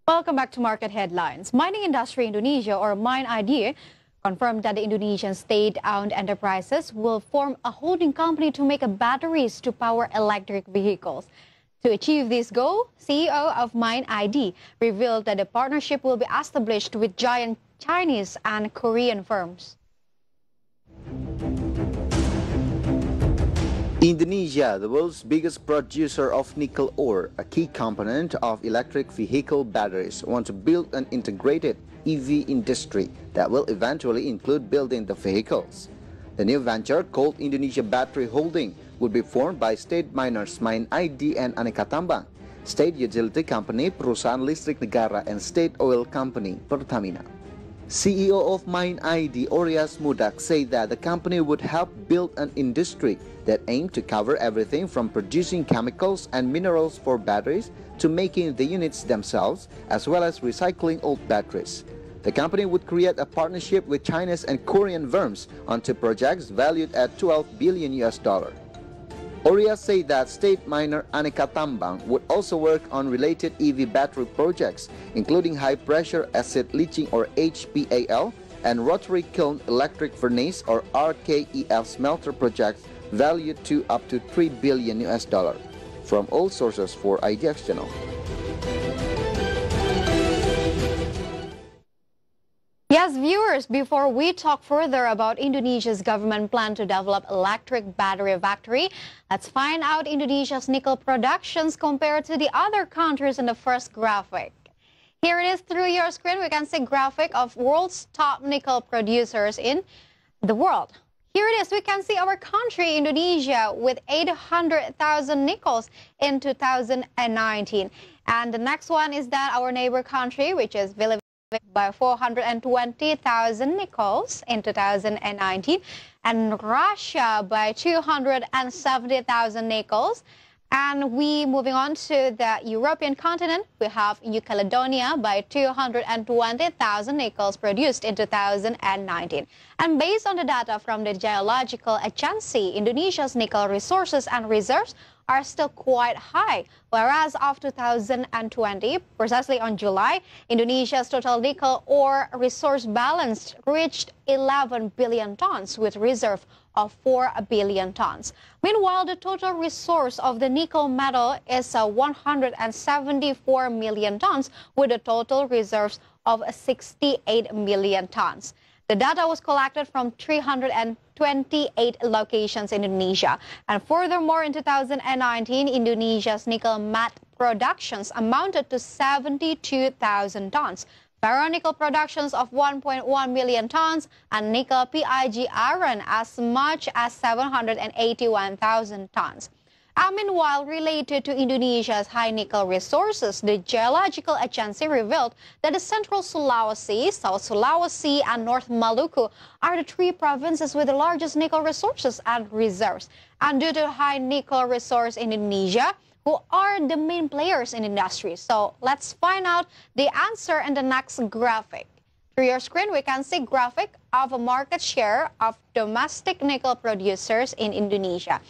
Welcome back to Market Headlines. Mining Industry Indonesia, or Mine ID, confirmed that the Indonesian state-owned enterprises will form a holding company to make batteries to power electric vehicles. To achieve this goal, CEO of Mine ID revealed that the partnership will be established with giant Chinese and Korean firms. Indonesia, the world's biggest producer of nickel ore, a key component of electric vehicle batteries, wants to build an integrated EV industry that will eventually include building the vehicles. The new venture, called Indonesia Battery Holding, would be formed by state miners Mine ID and Aneka Tambang, state utility company Perusahaan Listrik Negara, and state oil company Pertamina. CEO of Mine ID, Orias Mudak, said that the company would help build an industry that aimed to cover everything from producing chemicals and minerals for batteries to making the units themselves, as well as recycling old batteries. The company would create a partnership with Chinese and Korean firms on two projects valued at $12 billion. Orias said that state miner Aneka Tambang would also work on related EV battery projects, including high-pressure acid leaching or HPAL and rotary kiln electric furnace or RKEF smelter projects valued to up to $3 billion. From all sources for IDX Channel. Yes, viewers, before we talk further about Indonesia's government plan to develop electric battery factory, let's find out Indonesia's nickel productions compared to the other countries in the first graphic. Here it is through your screen. We can see a graphic of world's top nickel producers in the world. Here it is. We can see our country, Indonesia, with 800,000 nickels in 2019. And the next one is that our neighbor country, which is Philippines, by 420,000 nickels in 2019, and Russia by 270,000 nickels. And moving on to the European continent, we have New Caledonia by 220,000 nickels produced in 2019. And based on the data from the Geological Agency, Indonesia's nickel resources and reserves are still quite high, whereas of 2020, precisely on July, Indonesia's total nickel ore resource balance reached 11 billion tons with reserve of 4 billion tons. Meanwhile, the total resource of the nickel metal is 174 million tons with a total reserves of 68 million tons. The data was collected from 328 locations in Indonesia. And furthermore, in 2019, Indonesia's nickel matte productions amounted to 72,000 tons, ferronickel productions of 1.1 million tons, and nickel PIG iron as much as 781,000 tons. Meanwhile, related to Indonesia's high nickel resources, the Geological Agency revealed that the Central Sulawesi, South Sulawesi, and North Maluku are the three provinces with the largest nickel resources and reserves. And due to high nickel resource in Indonesia, who are the main players in industry? So let's find out the answer in the next graphic. Through your screen, we can see graphic of a market share of domestic nickel producers in Indonesia.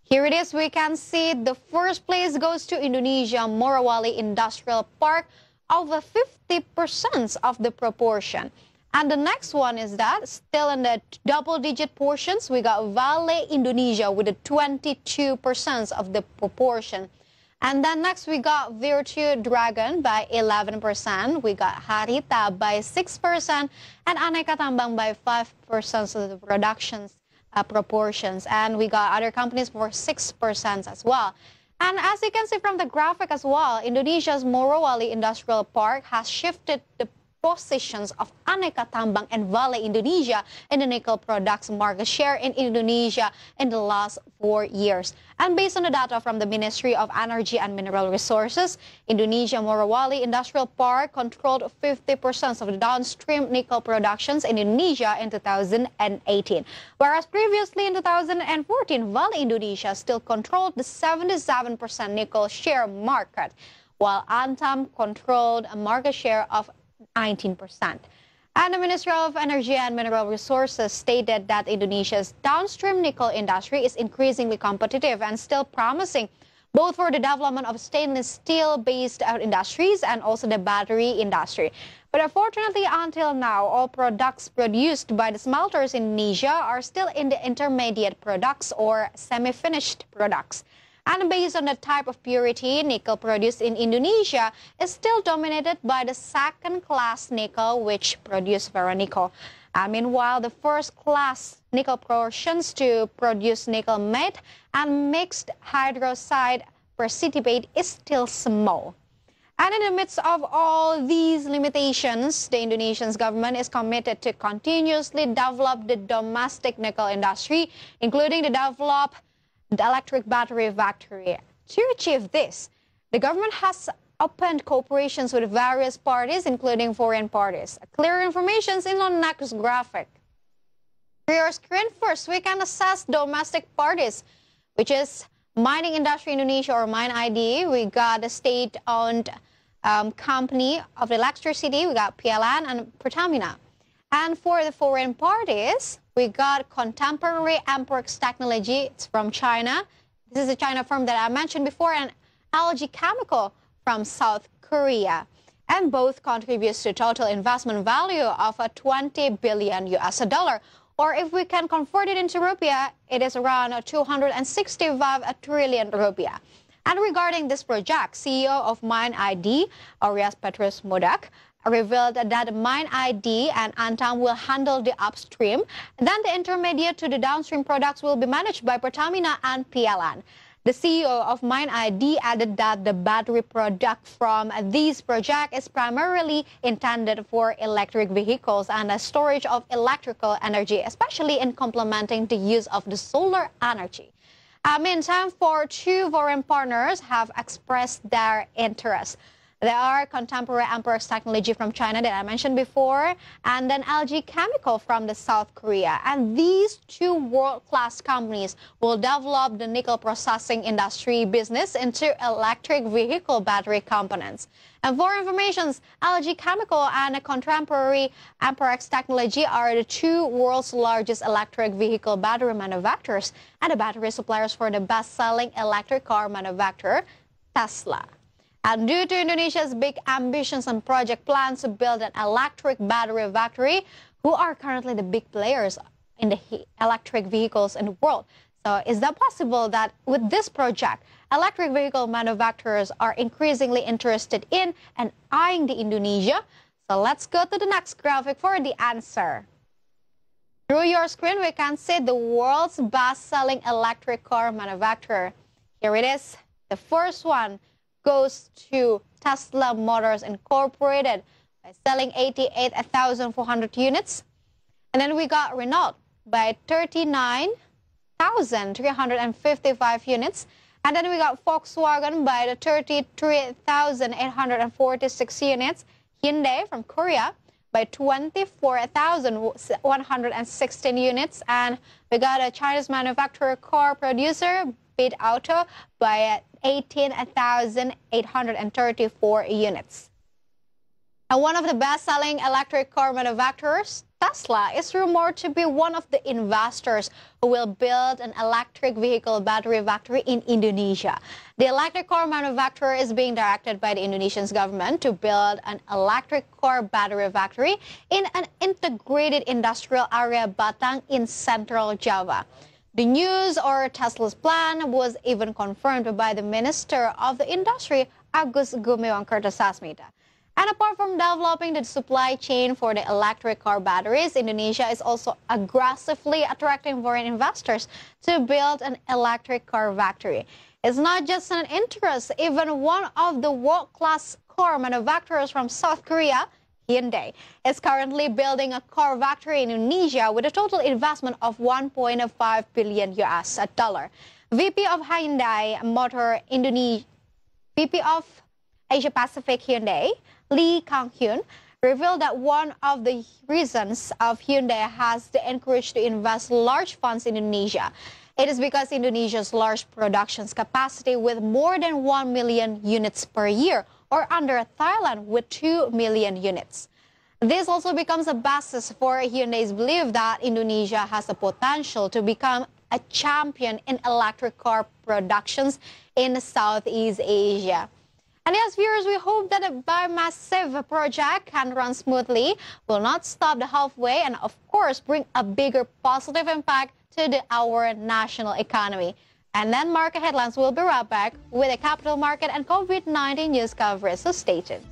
Here it is. We can see the first place goes to Indonesia Morowali Industrial Park, over 50% of the proportion. And the next one is that, still in the double-digit portions, we got Vale Indonesia with a 22% of the proportion. And then next we got Virtue Dragon by 11%, we got Harita by 6%, and Aneka Tambang by 5% of the productions proportions. And we got other companies for 6% as well. And as you can see from the graphic as well, Indonesia's Morowali Industrial Park has shifted the positions of Aneka Tambang and Vale Indonesia in the nickel products market share in Indonesia in the last 4 years. And based on the data from the Ministry of Energy and Mineral Resources, Indonesia Morowali Industrial Park controlled 50% of the downstream nickel productions in Indonesia in 2018. Whereas previously in 2014, Vale Indonesia still controlled the 77% nickel share market, while Antam controlled a market share of 19%. And the Ministry of Energy and Mineral Resources stated that Indonesia's downstream nickel industry is increasingly competitive and still promising, both for the development of stainless steel-based industries and also the battery industry. But unfortunately, until now, all products produced by the smelters in Indonesia are still in the intermediate products or semi-finished products. And based on the type of purity, nickel produced in Indonesia is still dominated by the second-class nickel, which produce ferronickel. Meanwhile, the first-class nickel portions to produce nickel matte and mixed hydroxide precipitate is still small. And in the midst of all these limitations, the Indonesian government is committed to continuously develop the domestic nickel industry, including the electric battery factory. To achieve this, the government has opened cooperations with various parties, including foreign parties. Clear information is in the next graphic. For your screen, first, we can assess domestic parties, which is Mining Industry Indonesia or MIND-ID. We got the state-owned company of electricity. We got PLN and Pertamina. And for the foreign parties, we got Contemporary Amperex Technology. It's from China. This is a China firm that I mentioned before, and LG Chemical from South Korea. And both contributes to total investment value of $20 billion US, or if we can convert it into rupiah, it is around 265 trillion rupiah. And regarding this project, CEO of MIND-ID, Aureus Petrus Modak, revealed that MIND-ID and Antam will handle the upstream. Then the intermediate to the downstream products will be managed by Pertamina and PLN. The CEO of MIND-ID added that the battery product from this project is primarily intended for electric vehicles and the storage of electrical energy, especially in complementing the use of the solar energy. Meantime, two foreign partners have expressed their interest. There are Contemporary Amperex Technology from China that I mentioned before, and then LG Chemical from the South Korea. And these two world-class companies will develop the nickel processing industry business into electric vehicle battery components. And for information, LG Chemical and Contemporary Amperex Technology are the two world's largest electric vehicle battery manufacturers and the battery suppliers for the best-selling electric car manufacturer, Tesla. And due to Indonesia's big ambitions and project plans to build an electric battery factory, who are currently the big players in the electric vehicles in the world. So is that possible that with this project, electric vehicle manufacturers are increasingly interested in and eyeing the Indonesia? So let's go to the next graphic for the answer. Through your screen, we can see the world's best-selling electric car manufacturer. Here it is. The first one goes to Tesla Motors Incorporated by selling 88,400 units. And then we got Renault by 39,355 units. And then we got Volkswagen by the 33,846 units. Hyundai from Korea by 24,116 units. And we got a Chinese manufacturer car producer, Bit Auto, by 18,834 units. And one of the best-selling electric car manufacturers, Tesla, is rumored to be one of the investors who will build an electric vehicle battery factory in Indonesia. The electric car manufacturer is being directed by the Indonesian government to build an electric car battery factory in an integrated industrial area Batang in central Java. The news or Tesla's plan was even confirmed by the Minister of the Industry, Agus Gumiwang Kertasasmita. And apart from developing the supply chain for the electric car batteries, Indonesia is also aggressively attracting foreign investors to build an electric car factory. It's not just an interest. Even one of the world-class car manufacturers from South Korea, Hyundai, is currently building a car factory in Indonesia with a total investment of $1.5 billion US. VP of Hyundai Motor Indonesia, VP of Asia Pacific Hyundai, Lee Kang-hyun, revealed that one of the reasons of Hyundai has the encourage to invest large funds in Indonesia. It is because Indonesia's large production capacity with more than 1 million units per year, or under Thailand with 2 million units. This also becomes a basis for Hyundai's belief that Indonesia has the potential to become a champion in electric car productions in Southeast Asia. And yes, viewers, we hope that the Biomassive project can run smoothly, will not stop the halfway, and of course, bring a bigger positive impact to our national economy. And then market headlines will be right back with the capital market and COVID-19 news coverage, so stay tuned.